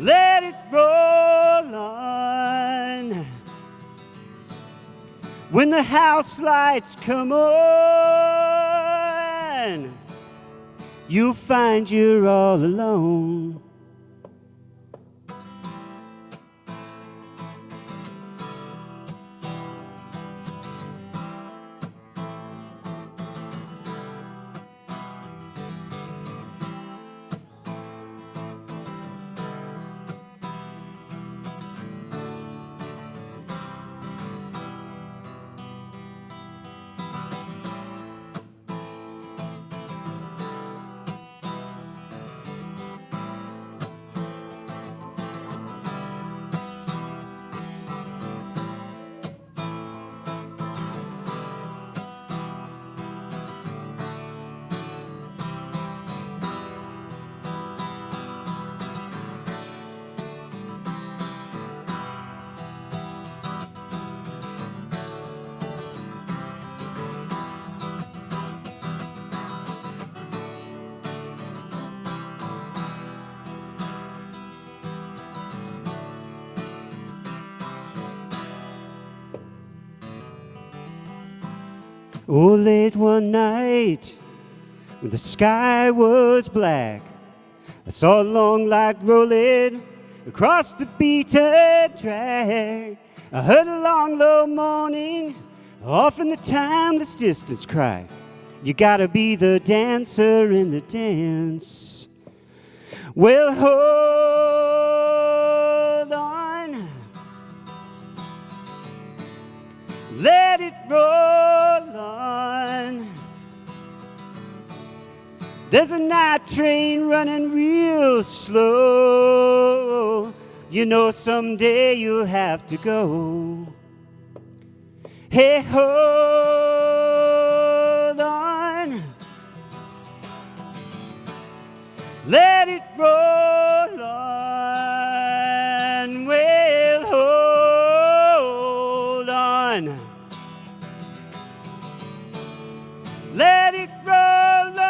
let it roll on. When the house lights come on, you'll find you're all alone. Oh, late one night, when the sky was black, I saw a long light rolling across the beaten track. I heard a long, low moaning off in the timeless distance cry. You gotta be the dancer in the dance. Well, hold on, let it roll on. There's a night train running real slow. You know someday you'll have to go. Hey, hold on, let it roll on. Well, hold on, let it roll on.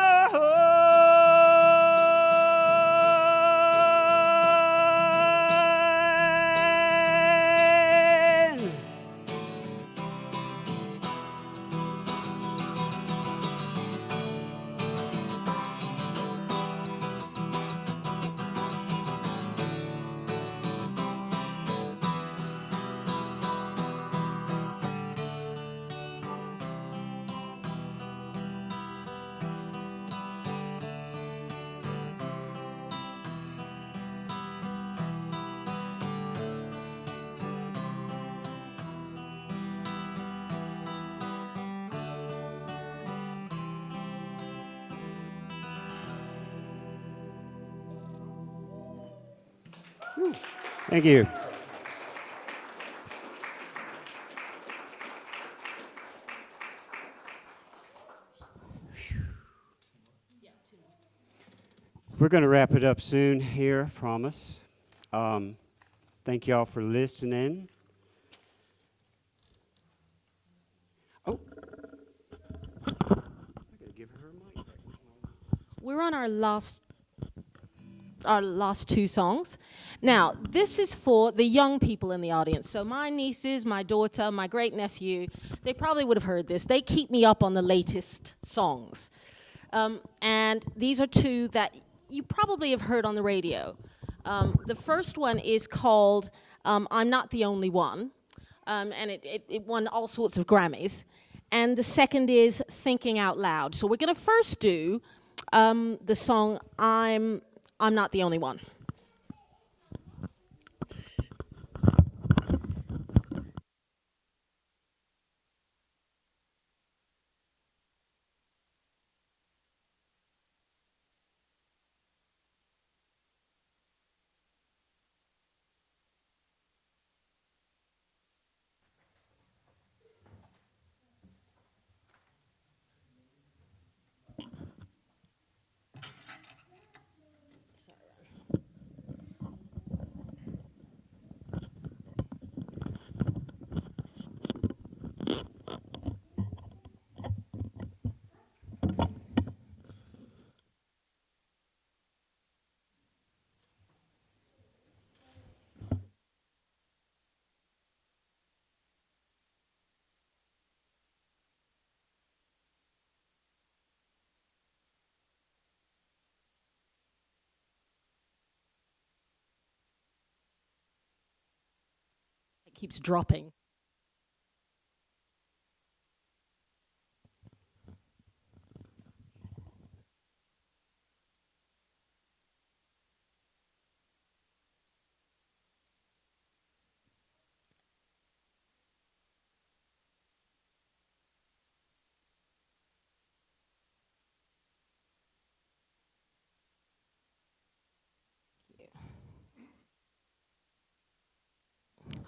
Thank you. We're going to wrap it up soon here, I promise. Thank y'all for listening. Oh. I gotta give her a mic. We're on our last two songs. Now, this is for the young people in the audience. So my nieces, my daughter, my great-nephew, they probably would have heard this. They keep me up on the latest songs. And these are two that you probably have heard on the radio. The first one is called I'm Not the Only One, and it won all sorts of Grammys. And the second is Thinking Out Loud. So we're going to first do the song I'm Not the Only One. It keeps dropping.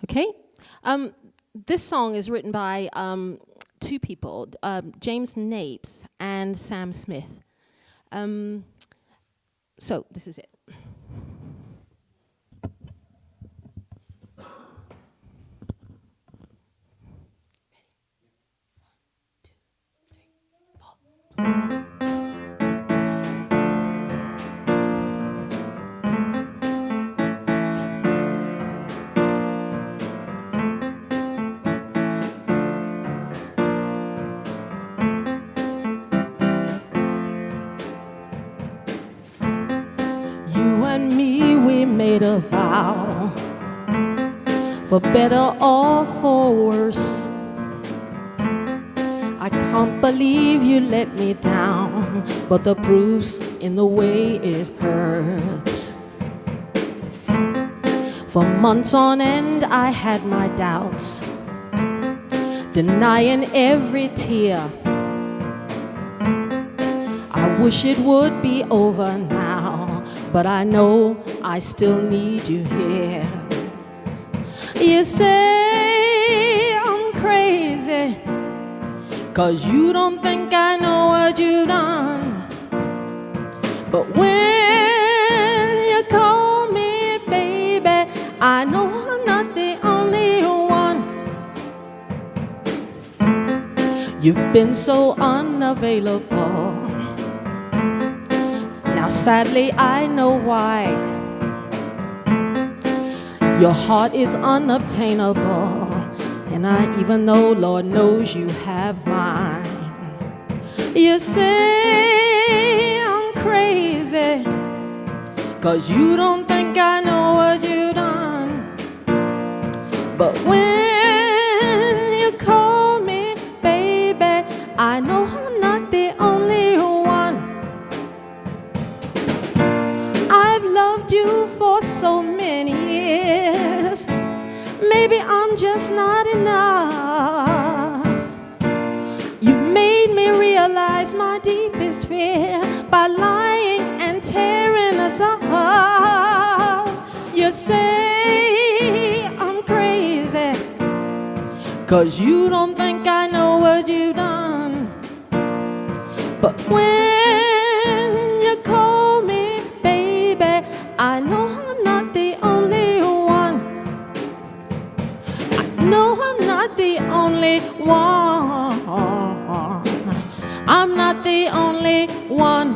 Okay. This song is written by two people, James Napes and Sam Smith. So this is it. You and me, we made a vow, for better or for worse. I can't believe you let me down, but the proof's in the way it hurts. For months on end I had my doubts, denying every tear. I wish it would be over now, but I know I still need you here. You say I'm crazy, 'cause you don't think I know what you've done. But when you call me baby, I know I'm not the only one. You've been so unavailable. Now sadly I know why. Your heart is unobtainable, and I even know Lord knows you have mine. You say I'm crazy, 'cause you don't think I know what you've done. But when you call me baby, I know I'm not the only one. I've loved you for so many years, maybe I'm just not enough. You've made me realize my deepest fear by lying and tearing us up. You say 'cause you don't think I know what you've done. But when you call me baby, I know I'm not the only one. I know I'm not the only one. I'm not the only one.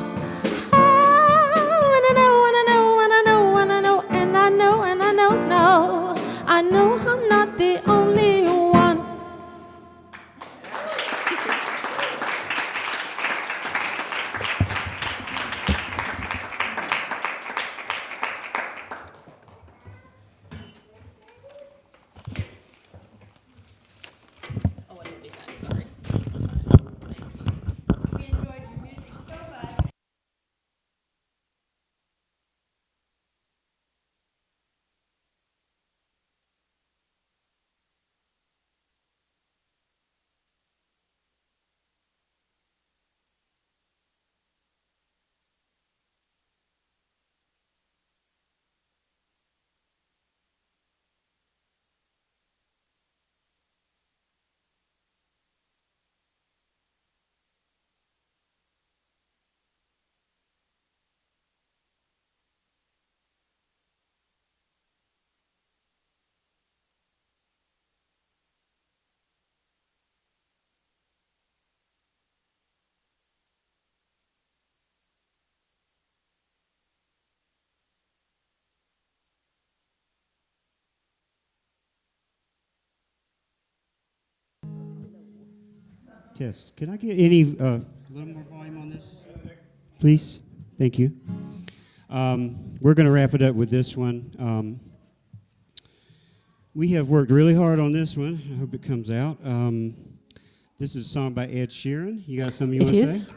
And I know, and I know, and I know, and I know, and I know, and I know, no. I know I'm not the only one. Oh, I didn't do that, sorry. We enjoyed your music so much. Test. Can I get any a little more volume on this, please? Thank you. We're going to wrap it up with this one. We have worked really hard on this one. I hope it comes out. This is a song by Ed Sheeran. You got something you want to say?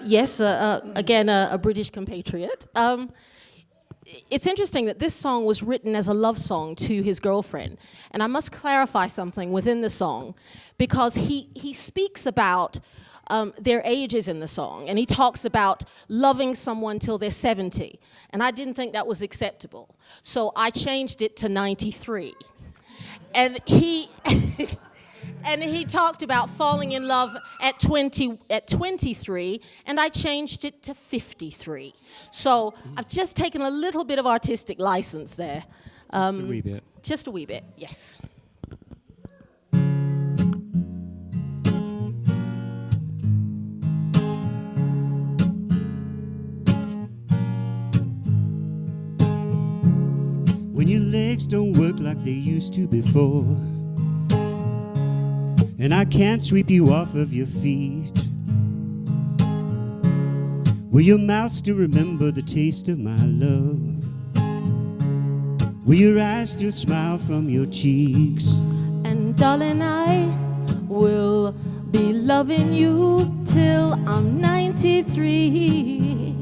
Yes, again, a British compatriot. It's interesting that this song was written as a love song to his girlfriend. And I must clarify something within the song, because he speaks about their ages in the song, and he talks about loving someone till they're 70. And I didn't think that was acceptable. So I changed it to 93. And he... And he talked about falling in love at 23, and I changed it to 53. So I've just taken a little bit of artistic license there. Just a wee bit. Just a wee bit, yes. When your legs don't work like they used to before, and I can't sweep you off of your feet, will your mouth still remember the taste of my love? Will your eyes still smile from your cheeks? And darling, I will be loving you till I'm 93.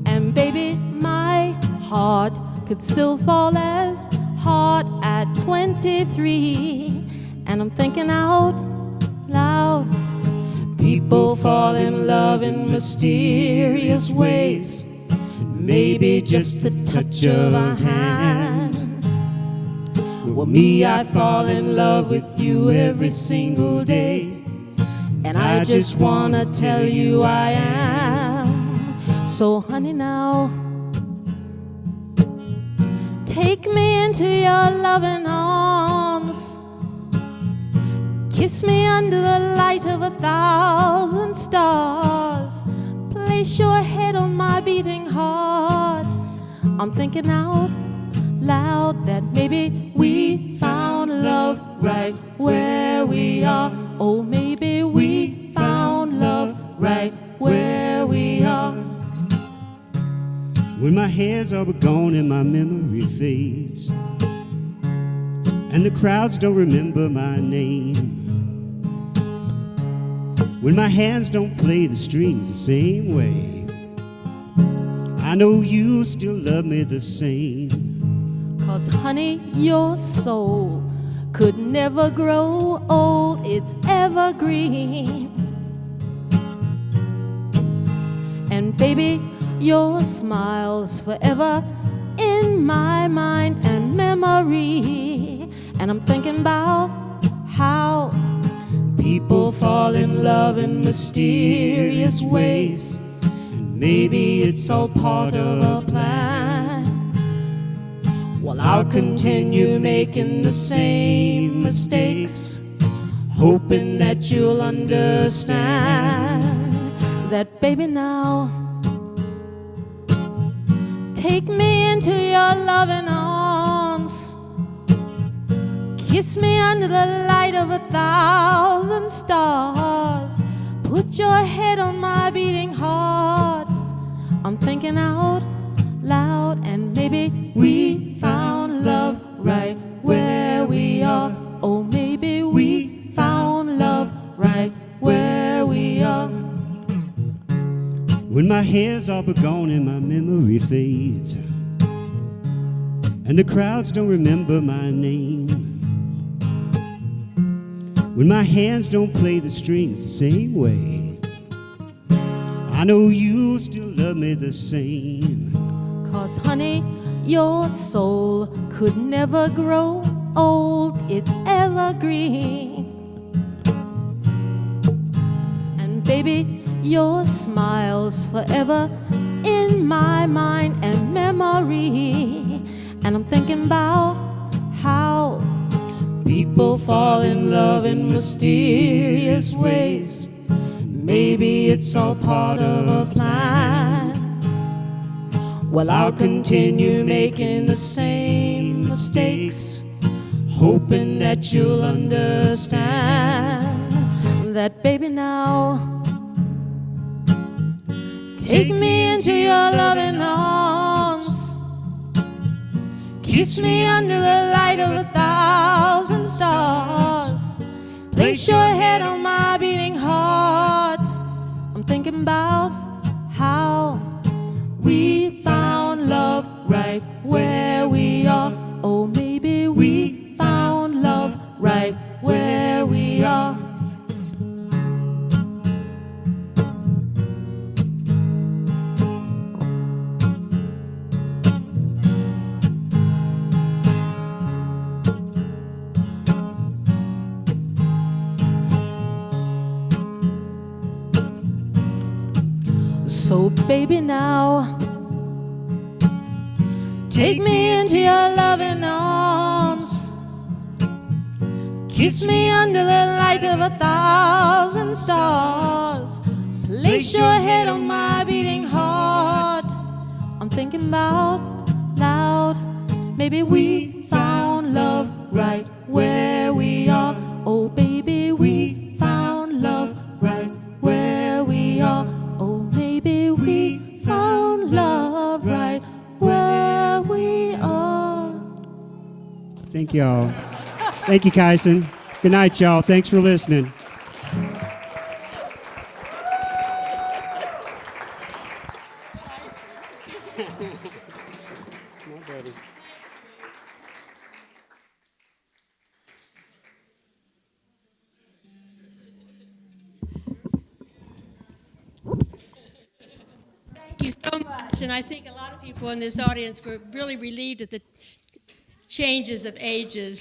And baby, my heart could still fall as hard at 23. And I'm thinking out loud, people fall in love in mysterious ways. Maybe just the touch of a hand. Well, me, I fall in love with you every single day, and I just wanna tell you I am. So honey, now take me into your loving arms. Kiss me under the light of 1,000 stars. Place your head on my beating heart. I'm thinking out loud that maybe we found love right where we are. Oh, maybe we found love right where we are. When my hairs are gone and my memory fades, and the crowds don't remember my name, when my hands don't play the strings the same way, I know you still love me the same. 'Cause honey, your soul could never grow old, it's evergreen. And baby, your smile's forever in my mind and memory. And I'm thinking about how people fall in love in mysterious ways, and maybe it's all part of a plan. Well, I'll continue making the same mistakes, hoping that you'll understand that, baby, now take me into your loving arms. Kiss me under the light of 1,000 stars. Put your head on my beating heart. I'm thinking out loud, and maybe we found love right where we are. Oh, maybe we found love right where we are. When my hair's all but gone and my memory fades, and the crowds don't remember my name, when my hands don't play the strings the same way, I know you'll still love me the same. 'Cause honey, your soul could never grow old, it's evergreen. And baby, your smile's forever in my mind and memory. And I'm thinking about how People fall in love in mysterious ways. Maybe it's all part of a plan. Well, I'll continue making the same mistakes, hoping that you'll understand that, baby, now take me into your loving arms. Kiss me under the light of 1,000 stars. Place your head on my beating heart. I'm thinking about how we found love right where we are. Oh, maybe we found love right where we are. So baby, now take me into your loving arms. Kiss me under the light of 1,000 stars. Place your head on my beating heart. I'm thinking about loud. Maybe we found love right where we are. Oh baby, we found love right where we are. Oh, maybe we found love right where we are. Thank y'all. Thank you, Kyson. Good night, y'all. Thanks for listening. Thank you so much. And I think a lot of people in this audience were really relieved at the changes of ages.